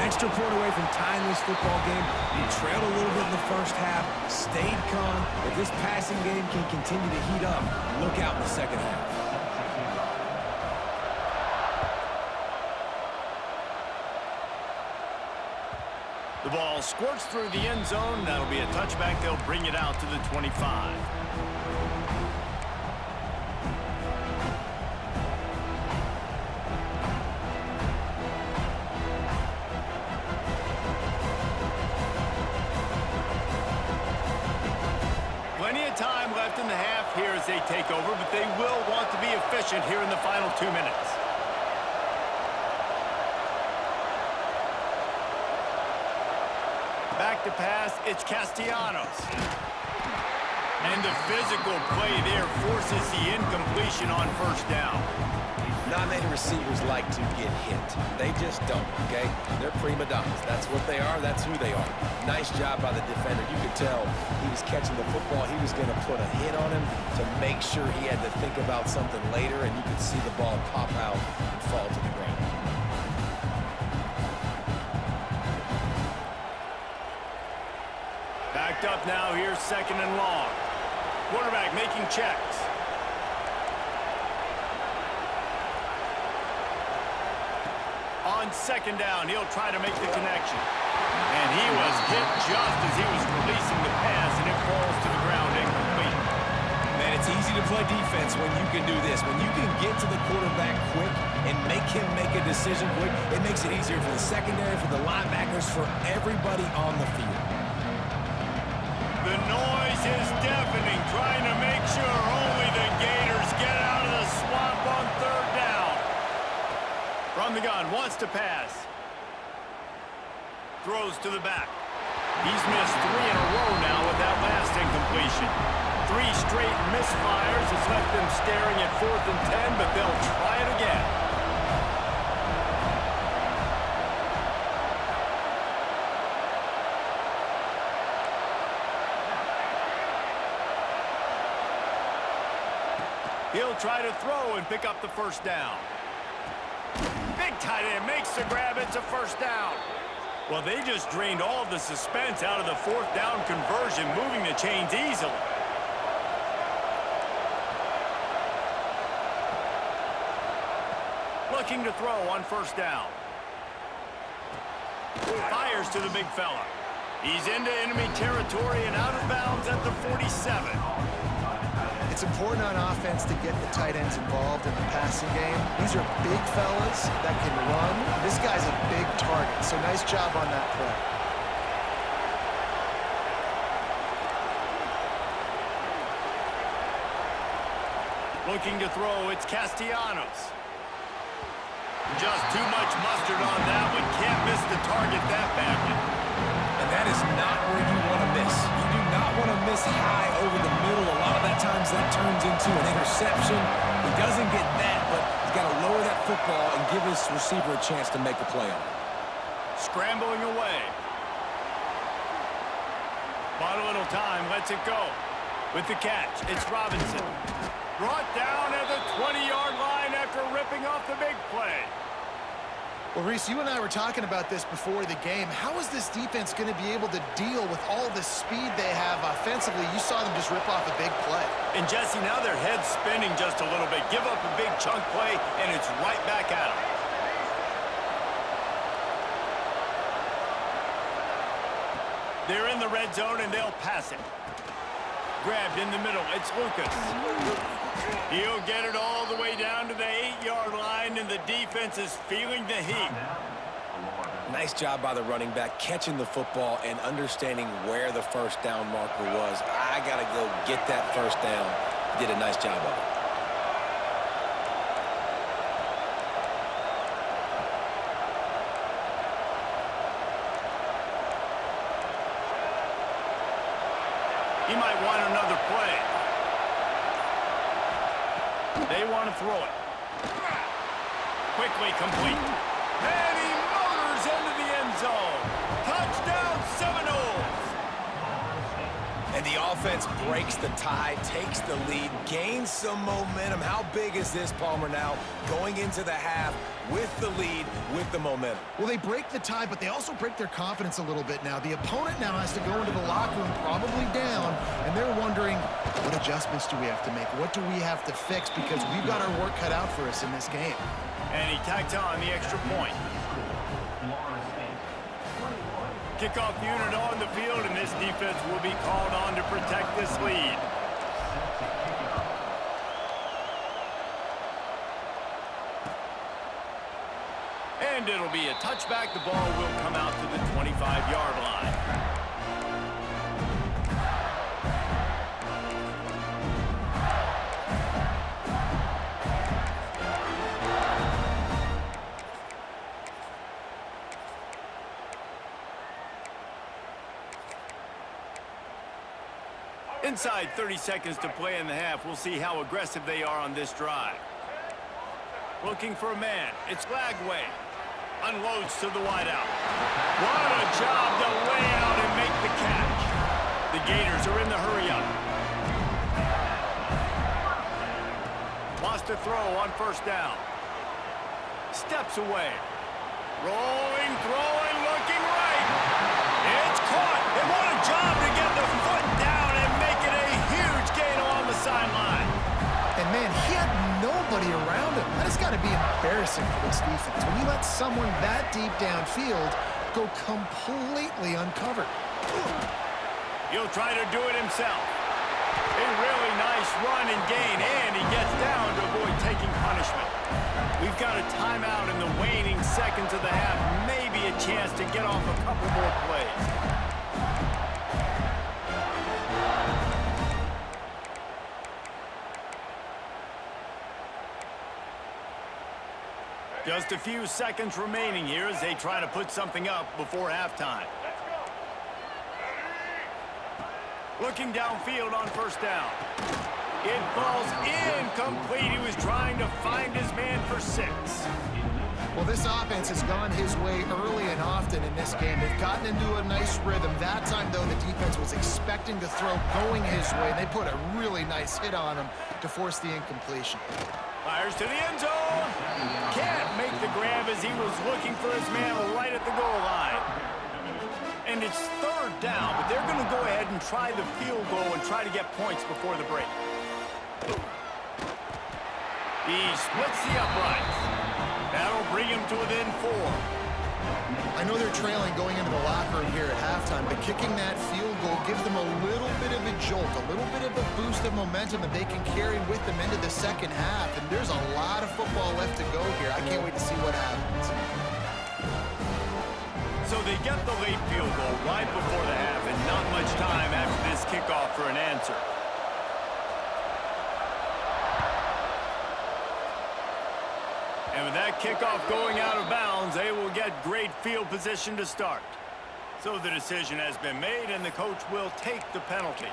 extra point away from tying this football game. You trailed a little bit in the first half, stayed calm. If this passing game can continue to heat up, look out in the second half. The ball squirts through the end zone. That'll be a touchback. They'll bring it out to the 25. Plenty of time left in the half here as they take over, but they will want to be efficient here in the final 2 minutes. Back to pass, it's Castellanos. And the physical play there forces the incompletion on first down. Not many receivers like to get hit. They just don't, okay? They're prima donnas. That's what they are. That's who they are. Nice job by the defender. You could tell he was catching the football. He was going to put a hit on him to make sure he had to think about something later, and you could see the ball pop out and fall to the ground. Backed up now, here's second and long. Quarterback making checks. On second down, he'll try to make the connection. And he was hit just as he was releasing the pass, and it falls to the ground incomplete. Man, it's easy to play defense when you can do this. When you can get to the quarterback quick and make him make a decision quick, it makes it easier for the secondary, for the linebackers, for everybody on the field. The noise is deafening, trying to make sure only the Gators get out of the swamp on third down. From the gun, wants to pass. Throws to the back. He's missed 3 in a row now with that last incompletion. 3 straight misfires has left them staring at 4th and 10, but they'll try it again. He'll try to throw and pick up the first down. Big tight end makes the grab. It's a first down. Well, they just drained all of the suspense out of the 4th down conversion, moving the chains easily. Looking to throw on first down. Fires to the big fella. He's into enemy territory and out of bounds at the 47. It's important on offense to get the tight ends involved in the passing game. These are big fellas that can run. This guy's a big target, so nice job on that play. Looking to throw, it's Castellanos. Just too much mustard on that one. Can't miss the target that badly. And that is not where you want to miss. You do not want to miss high over the middle. A lot of that times that turns into an interception. He doesn't get that, but he's got to lower that football and give his receiver a chance to make a play on it. Scrambling away. Bought a little time, lets it go. With the catch, it's Robinson. Brought down at the 20-yard line after ripping off the big play. Well, Reese, you and I were talking about this before the game. How is this defense going to be able to deal with all the speed they have offensively? You saw them just rip off a big play. And, Jesse, now their head's spinning just a little bit. Give up a big chunk play, and it's right back at them. They're in the red zone, and they'll pass it. Grabbed in the middle. It's Lucas. He'll get it all the way down to the 8-yard line, and the defense is feeling the heat. Nice job by the running back, catching the football and understanding where the first down marker was. I got to go get that first down. Did a nice job of it. He might want another play. They want to throw it. Quickly complete. And he motors into the end zone. Touchdown Seminoles. And the offense breaks the tie, takes the lead, gains some momentum. How big is this, Palmer, now going into the half with the lead, with the momentum? Well, they break the tie, but they also break their confidence a little bit now. The opponent now has to go into the locker room probably down, and they're wondering, what adjustments do we have to make? What do we have to fix? Because we've got our work cut out for us in this game. And he tacked on the extra point. Kickoff unit on the field, and this defense will be called on to protect this lead. And it'll be a touchback. The ball will come out to the 25-yard line. Inside 30 seconds to play in the half. We'll see how aggressive they are on this drive. Looking for a man. It's Lagway. Unloads to the wideout. What a job to lay out and make the catch. The Gators are in the hurry-up. Lost a throw on first down. Steps away. Rolling, throwing, looking right. It's caught. And what a job to get the foot down and make it a huge gain along the sideline. And, man, he had nobody around him. That has got to be embarrassing for this defense. When you let someone that deep downfield go completely uncovered. He'll try to do it himself. A really nice run and gain, and he gets down to avoid taking punishment. We've got a timeout in the waning seconds of the half. Maybe a chance to get off a couple more plays. Just a few seconds remaining here as they try to put something up before halftime. Looking downfield on first down. It falls incomplete. He was trying to find his man for 6. Well, this offense has gone his way early and often in this game. They've gotten into a nice rhythm. That time, though, the defense was expecting the throw going his way, and they put a really nice hit on him to force the incompletion. Fires to the end zone. Can't make the grab as he was looking for his man right at the goal line. And it's third down, but they're going to go ahead and try the field goal and try to get points before the break. He splits the uprights. That'll bring him to within 4. I know they're trailing going into the locker room here at halftime, but kicking that field goal gives them a little bit of a jolt, a little bit of a boost of momentum that they can carry with them into the second half. And there's a lot of football left to go here. I can't wait to see what happens. So they get the late field goal right before the half, and not much time after this kickoff for an answer. And with that kickoff going out of bounds, they will get great field position to start. So the decision has been made, and the coach will take the penalty.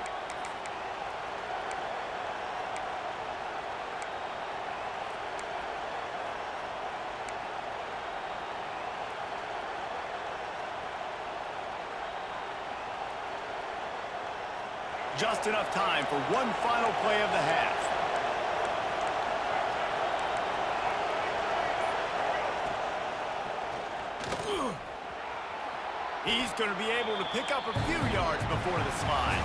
Just enough time for one final play of the half. He's going to be able to pick up a few yards before the slide.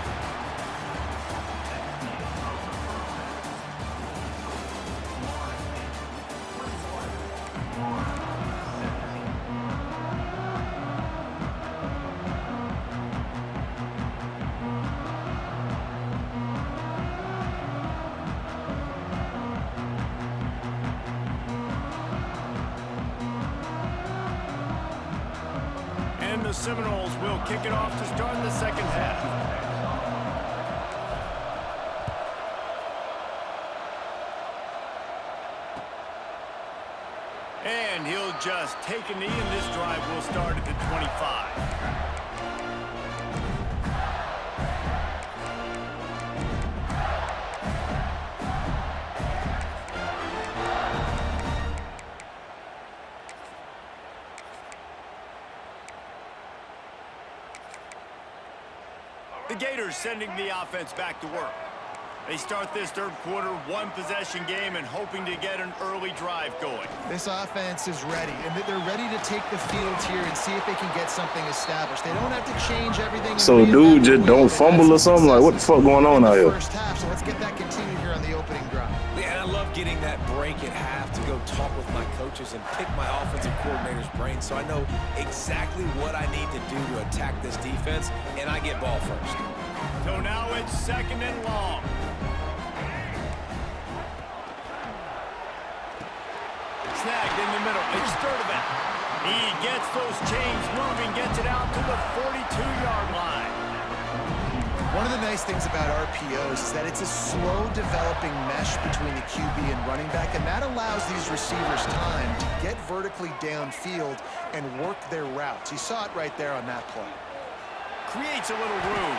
And the Seminoles will kick it off to start the second half. And he'll just take a knee, and this drive will start at the 25. The Gators sending the offense back to work. They start this third quarter, one-possession game, and hoping to get an early drive going. This offense is ready, and they're ready to take the field here and see if they can get something established. They don't have to change everything. So, dude, just don't fumble or something? Like, what the fuck going on out here? First half, so let's get that continued here on the opening drive. Yeah, and I love getting that break at half to go talk with my coaches and pick my offensive coordinator's brain so I know exactly what I need to do to attack this defense, and I get ball first. So now it's second and long. Snagged in the middle. It's Sturdivant. He gets those chains moving, gets it out to the 42-yard line. One of the nice things about RPOs is that it's a slow developing mesh between the QB and running back, and that allows these receivers time to get vertically downfield and work their routes. You saw it right there on that play. Creates a little room.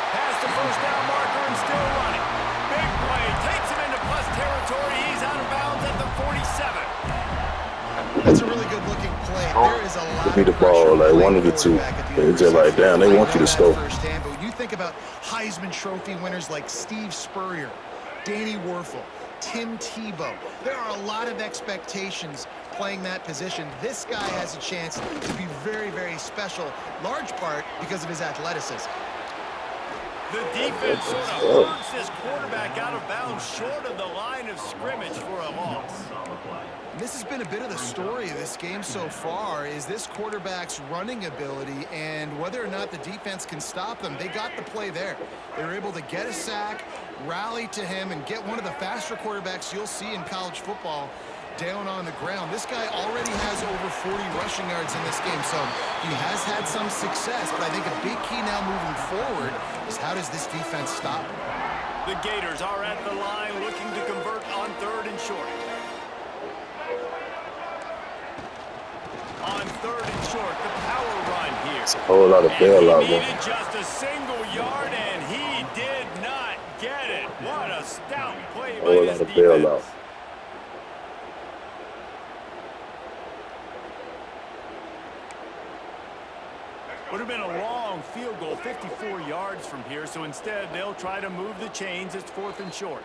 Past the first down marker and still running. Big play. Takes him into plus territory. He's out of bounds at the 47. That's a really good looking play. There is a lot Give me the ball, like one of the two. It's just like, damn, they want you to score. But when you think about Heisman Trophy winners like Steve Spurrier, Danny Werfel, Tim Tebow, there are a lot of expectations playing that position. This guy has a chance to be very, very special, large part because of his athleticism. The defense sort of hurts this quarterback out of bounds short of the line of scrimmage for a loss. This has been a bit of the story of this game so far, is this quarterback's running ability and whether or not the defense can stop them. They got the play there. They were able to get a sack, rally to him, and get one of the faster quarterbacks you'll see in college football down on the ground. This guy already has over 40 rushing yards in this game, so he has had some success, but I think a big key now moving forward is how does this defense stop him? The Gators are at the line looking to convert on third and short. On third and short, the power run here. It's a whole lot of bailout. He needed just a single yard, and he did not get it. What a stout play by this defense. Would have been a long field goal, 54 yards from here, so instead they'll try to move the chains. It's fourth and short.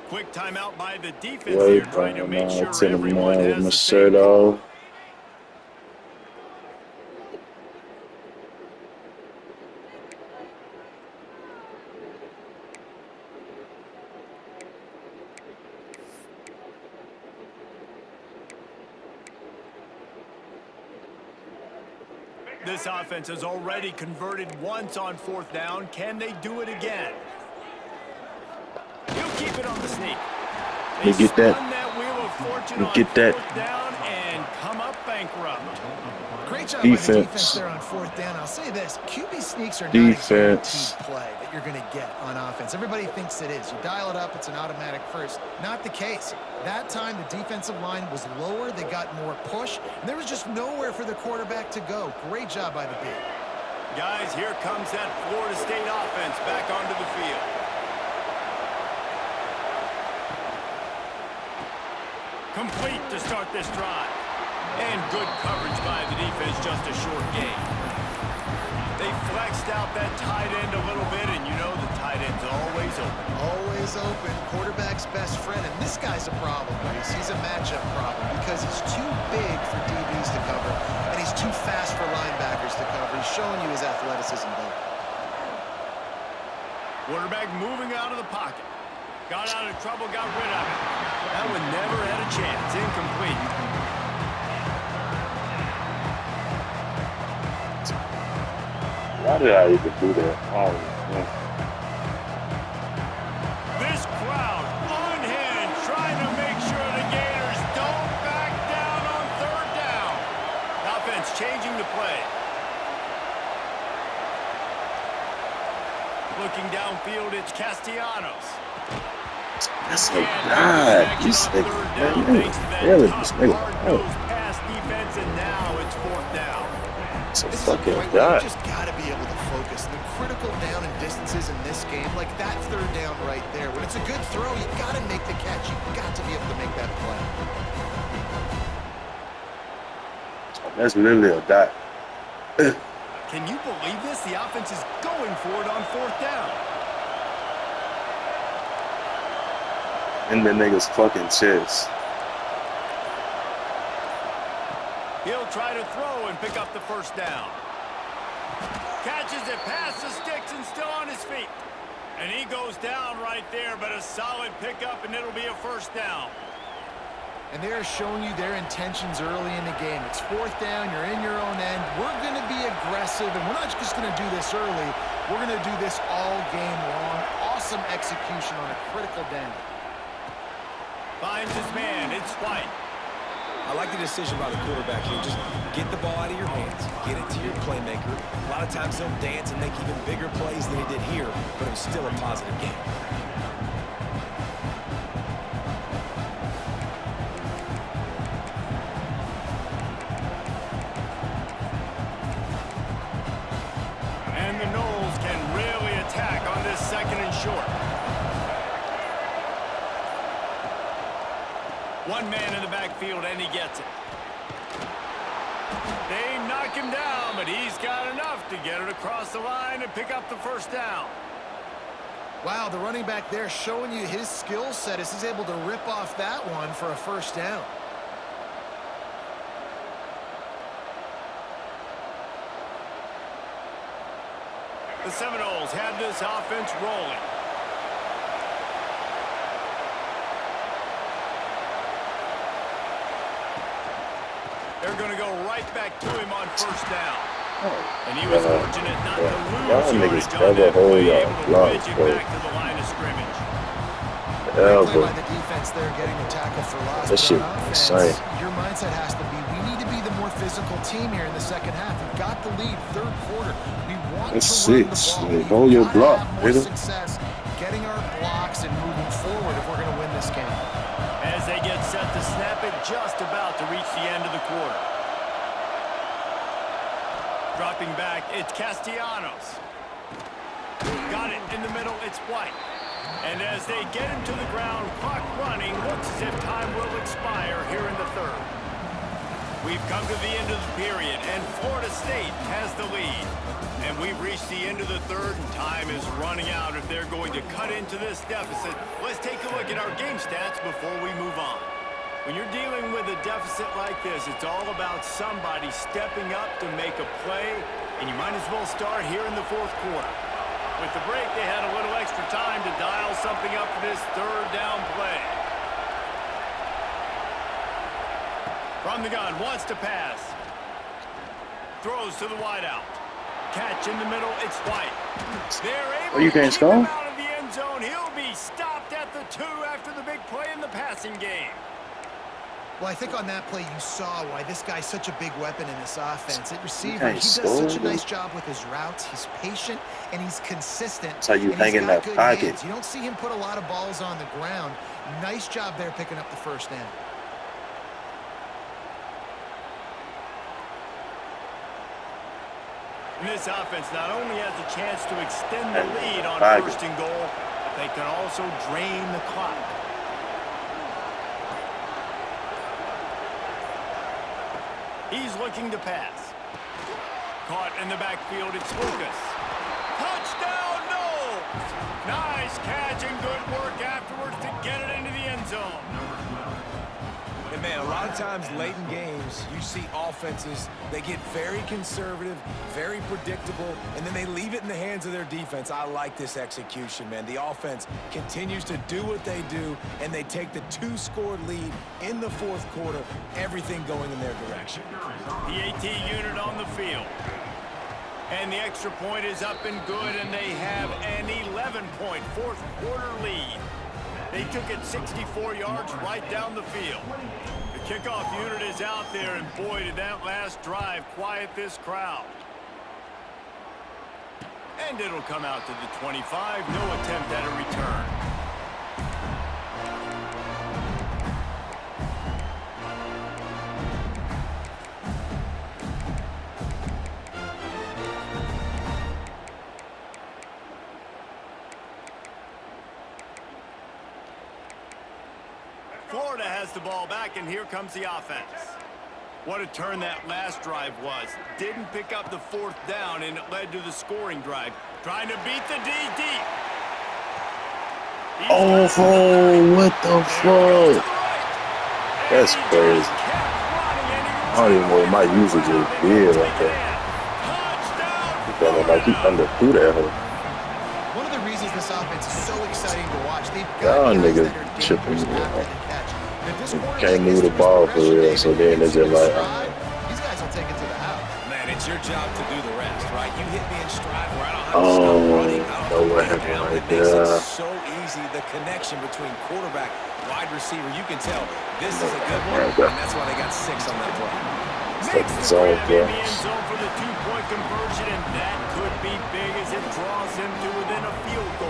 Quick timeout by the defense here, trying to make sure everyone has the same call. This offense has already converted once on fourth down. Can they do it again? He'll keep it on the sneak. You get that? You get that? Down and come up bankrupt. Great job by the defense there on fourth down. I'll say this, QB sneaks are not a guaranteed play that you're going to get on offense. Everybody thinks it is. You dial it up, it's an automatic first. Not the case. That time, the defensive line was lower. They got more push, and there was just nowhere for the quarterback to go. Great job by the B. Guys, here comes that Florida State offense back onto the field. Complete to start this drive. And good coverage by the defense, just a short gain. They flexed out that tight end a little bit, and you know the tight end's always open. Always open. Quarterback's best friend, and this guy's a problem, Reese. He's a matchup problem because he's too big for DBs to cover, and he's too fast for linebackers to cover. He's showing you his athleticism there. Quarterback moving out of the pocket. Got out of trouble, got rid of it. That one never had a chance. Incomplete. Why did I even do that? Oh, man. This crowd unhinged, trying to make sure the Gators don't back down on third down. Offense changing the play. Looking downfield, it's Castellanos. That's a god. This nigga, really, this nigga. Pass defense, and now it's fourth down. It's a fucking god. You just got to be able to focus. The critical down and distances in this game, like that third down right there. When it's a good throw, you got to make the catch. You got to be able to make that play. That's literally a dot. Can you believe this? The offense is going for it on 4th down. In the nigga's fucking chest. He'll try to throw and pick up the 1st down. Catches it past the sticks and still on his feet. And he goes down right there, but a solid pickup, and it'll be a 1st down. And they're showing you their intentions early in the game. It's 4th down, you're in your own end. We're going to be aggressive, and we're not just going to do this early. We're going to do this all game long. Awesome execution on a critical down. Finds his man. It's White. I like the decision by the quarterback here. Just get the ball out of your hands. Get it to your playmaker. A lot of times he'll dance and make even bigger plays than he did here, but it was still a positive game. And the Knowles can really attack on this 2nd and short. One man in the backfield, and he gets it. They knock him down, but he's got enough to get it across the line and pick up the 1st down. Wow, the running back there showing you his skill set as he's able to rip off that one for a 1st down. The Seminoles have this offense rolling. They're going to go right back to him on 1st down. Oh, And he was fortunate not to y'all lose niggas yardage on that never hold play, y'all able to blocks, wedge it bro. back to the line of scrimmage. Great play by the defense there, getting the tackle for loss. That shit But on offense, insane. your mindset has to be, we need to be the more physical team here in the 2nd half. We've got the lead, 3rd quarter. We want That's to run the 6. ball. Like, We've hold your gotta block, have more nigga. success getting our blocks and moving forward if we're going to win this game. As they get set to snap it, just about to reach the end of the quarter. Dropping back, it's Castellanos. Got it in the middle, it's White. And as they get him to the ground, clock running, looks as if time will expire here in the 3rd. We've come to the end of the period, and Florida State has the lead. And we've reached the end of the 3rd, and time is running out if they're going to cut into this deficit. Let's take a look at our game stats before we move on. When you're dealing with a deficit like this, it's all about somebody stepping up to make a play, and you might as well start here in the 4th quarter. With the break, they had a little extra time to dial something up for this 3rd down play. From the gun, wants to pass. Throws to the wideout. Catch in the middle, it's White. They're able you to can't keep him score? out of the end zone. He'll be stopped at the 2 after the big play in the passing game. Well, I think on that play you saw why this guy's such a big weapon in this offense. At receiver, Okay, he does so such a nice job with his routes. He's patient, and he's consistent. That's how you and hang he's in got that good pocket. hands. You don't see him put a lot of balls on the ground. Nice job there picking up the 1st down. And this offense not only has a chance to extend the lead on Pocket. 1st and goal, but they can also drain the clock. He's looking to pass. Caught in the backfield, it's Lucas. Touchdown, Knowles! Nice catch and good work afterwards to get it into the end zone. And man, a lot of times late in games, you see offenses, they get very conservative, very predictable, and then they leave it in the hands of their defense. I like this execution, man. The offense continues to do what they do, and they take the 2-score lead in the 4th quarter, everything going in their direction. The AT unit on the field. And the extra point is up and good, and they have an 11-point 4th quarter lead. They took it 64 yards right down the field. The kickoff unit is out there, and boy, did that last drive quiet this crowd. And it'll come out to the 25. No attempt at a return. Florida has the ball back, and here comes the offense. What a turn that last drive was. Didn't pick up the 4th down, and it led to the scoring drive. Trying to beat the D deep. Oh, what the fuck? That's crazy. I don't even know what my usage is weird like that. He felt like he underthrew that hoe. One of the reasons this offense is so exciting to watch, they've Y'all got guys niggas that are chipping dangerous me after out. the catch. If this quarterback Can't move gets the to his ball for progression, real, so then they gets just in like, stride, these guys will take it to the house. Man, it's your job to do the rest, right? You hit me in stride where I don't have to oh, stop running. I know don't what have to lay happened down. right It makes it there. so easy. The connection between quarterback, wide receiver, you can tell this Know is a what good happened one, right there. and that's why they got 6 on that play. Makes the Zone grab in the end zone for the 2-point conversion, and that could be big as it draws him to within a field goal.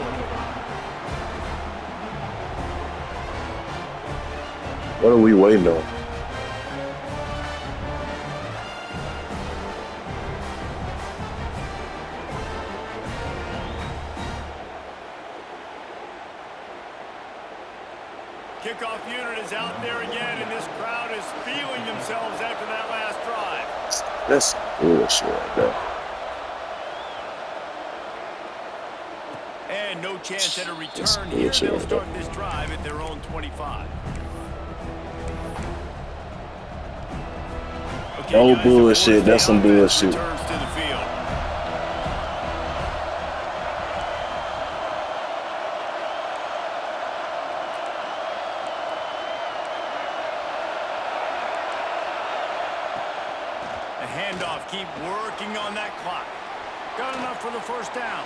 What are we waiting on? Kickoff unit is out there again, and this crowd is feeling themselves after that last drive. That's bullshit right there. And no chance at a That's return here. bullshit They'll right there. start this drive at their own 25. Okay, No guys, bullshit. That's some bullshit. returns to the field. The handoff, keep working on that clock. Got enough for the 1st down.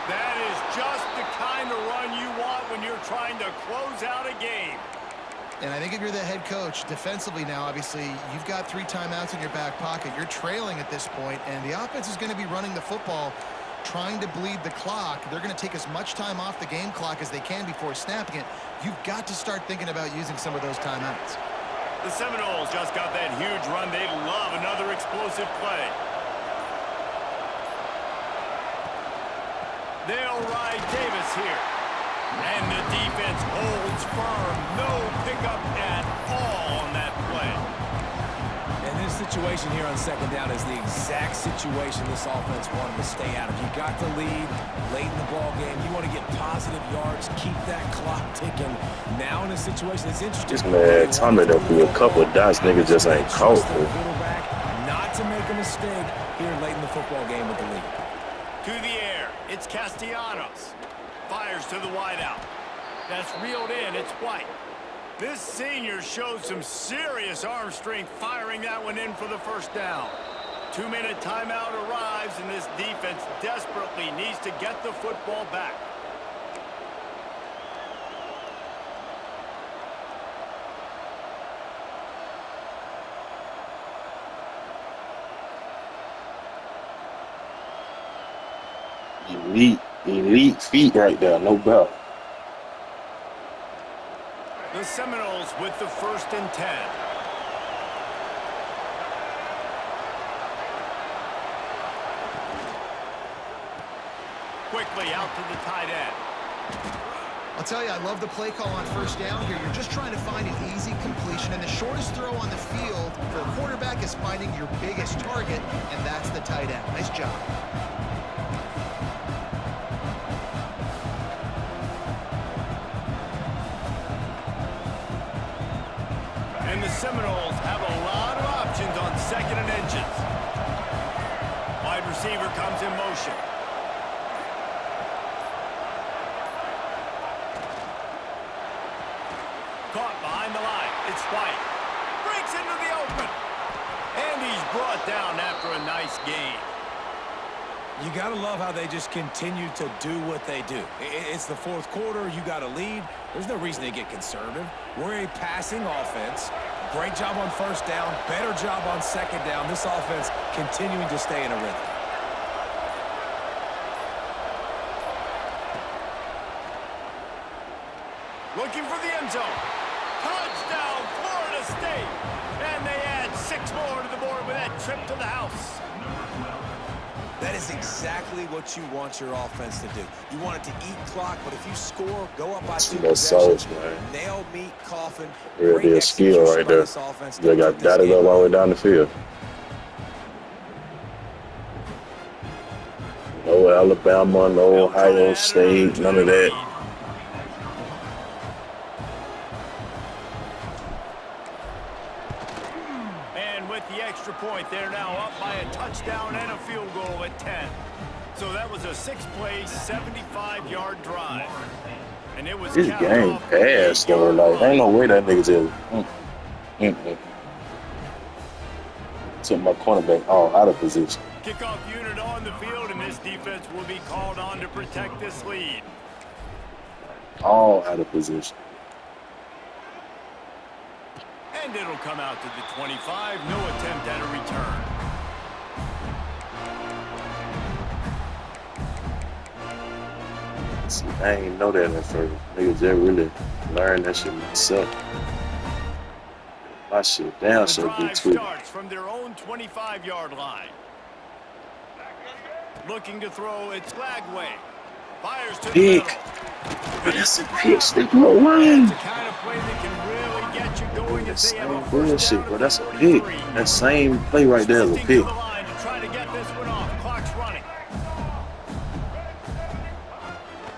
That is just the kind of run you want when you're trying to close out a game. And I think if you're the head coach, defensively now, obviously, you've got 3 timeouts in your back pocket. You're trailing at this point, and the offense is going to be running the football, trying to bleed the clock. They're going to take as much time off the game clock as they can before snapping it. You've got to start thinking about using some of those timeouts. The Seminoles just got that huge run. They love another explosive play. They'll ride Davis here. And the defense holds firm. No pickup at all on that play. And this situation here on 2nd down is the exact situation this offense wanted to stay out of. You got the lead late in the ball game. You want to get positive yards, keep that clock ticking. Now in a situation that's interesting. This man Tommy done threw a couple of dots, nigga just ain't caught me. Not to make a mistake here late in the football game with the lead. To the air, it's Castellanos. Fires to the wideout. That's reeled in, it's White. This senior showed some serious arm strength firing that one in for the 1st down. 2-minute timeout arrives, and this defense desperately needs to get the football back. Elite feet right there, no doubt. The Seminoles with the 1st and 10. Quickly out to the tight end. I'll tell you, I love the play call on 1st down here. You're just trying to find an easy completion, and the shortest throw on the field for a quarterback is finding your biggest target, and that's the tight end. Nice job. And the Seminoles have a lot of options on 2nd and inches. Wide receiver comes in motion. Caught behind the line. It's White. Breaks into the open. And he's brought down after a nice gain. You got to love how they just continue to do what they do. It's the 4th quarter. You got a lead. There's no reason to get conservative. We're a passing offense. Great job on 1st down. Better job on 2nd down. This offense continuing to stay in a rhythm. Looking for the end zone. Touchdown, Florida State. And they add 6 more to the board with that trip to the house. That is exactly what you want your offense to do. You want it to eat clock, but if you score, go up by 2 possessions, nail meat, coffin, Really a skill right there. They got dotted up all the way down the field. No Alabama, no Ohio State, none of that. And with the extra point, they're now up by a touchdown and a field goal at 10. So that was a 6-play, 75-yard drive. And it was this game fast though. Like, ain't no way that nigga's in. Took my cornerback all out of position. Kickoff unit on the field, and this defense will be called on to protect this lead. All out of position. And it'll come out to the 25. No attempt at a return. See, I ain't know that at first. Niggas just really learned that shit myself. My shit down so good too. Starts from their own 25-yard line. Looking to throw, it's Flagway. Fires to the middle. But that's a pick, stick no line. That's the kind of play that can really get you going if they have a first bullshit, down. bro. That's a pick. That same play right there is a pick. Try to get this one off. Clock's running.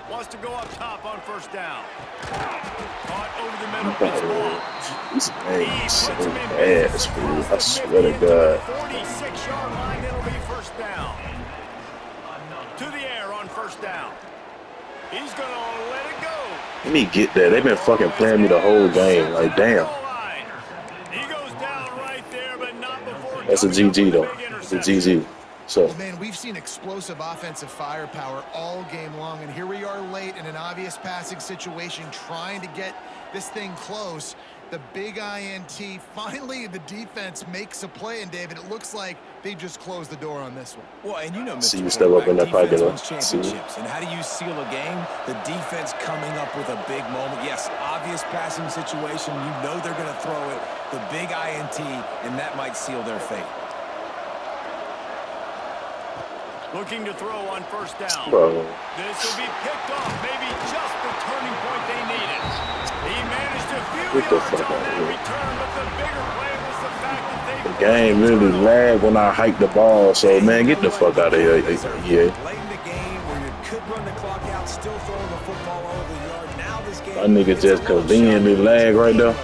Wants to go up top on first down. Caught over the middle. This man is so ass, bro. I swear to God. 46-yard line. It'll be first down. To the air on first down. He's going to let it go. Let me get that. They've been fucking playing me the whole game. Like, damn. He goes down right there, but not before. That's a GG, though. It's a GG. So. Well, man, we've seen explosive offensive firepower all game long, and here we are late in an obvious passing situation trying to get this thing close. The big INT, finally the defense makes a play, and David, it looks like they just closed the door on this one. Well, and you know, Mr. See you step up in that pocket. Championships. And how do you seal a game? The defense coming up with a big moment. Yes, obvious passing situation. You know they're going to throw it. The big INT, and that might seal their fate. Looking to throw on first down. Bro. This will be picked off. Maybe just the turning point they needed. He managed a few yards on that return, but the bigger play was the fact that they... The game really lagged when I hiked the ball, so, man, get the fuck out of here. Yeah. Late in the game where you could run the clock out, still throwing the football over the yard. Now this game... My nigga just conveniently lag right there.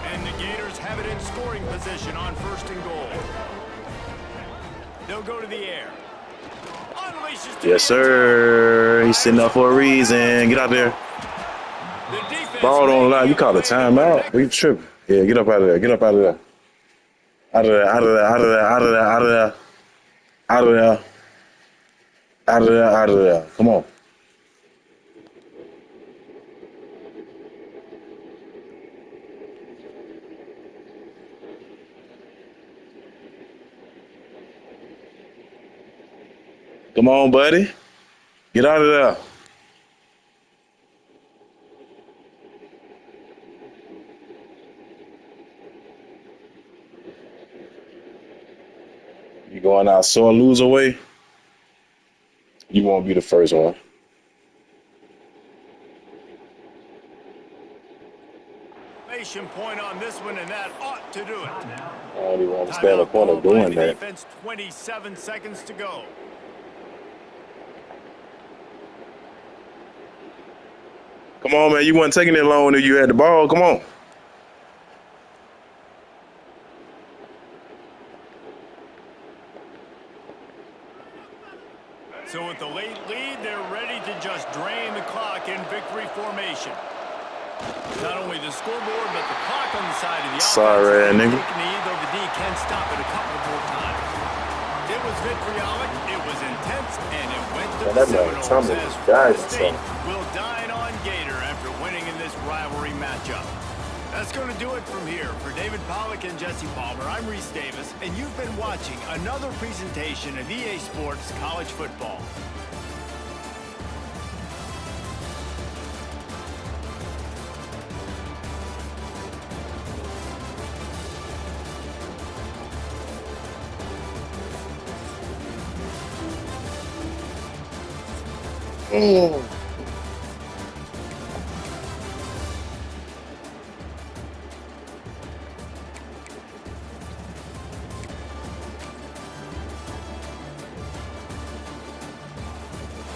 And the Gators have it in scoring position on first and goal. They'll go to the air. Yes, sir. He's sitting up for a reason. Get out there. Ball don't lie. You call a timeout. Are you tripping? Yeah, get up out of there. Get up out of there. Out of there. Out of there. Out of there. Out of there. Out of there. Out of there. Out of there. Out of there. Come on. Come on, buddy. Get out of there. You going out sore loser way? You won't be the first one. Point on this one, and that ought to do it. I don't even understand the point of doing that. Defense, 27 seconds to go. Come on, man. You weren't taking it long if you had the ball. Come on. So with the late lead, they're ready to just drain the clock in victory formation. Not only the scoreboard, but the clock on the side of the offense. Sorry, nigga. Though the D can stop it a couple more times. It was vitriolic, it was intense, and it went to the Seminoles as Florida State will dine on Gator after winning in this rivalry matchup. That's going to do it from here. For David Pollack and Jesse Palmer, I'm Reese Davis, and you've been watching another presentation of EA Sports College Football. Mm.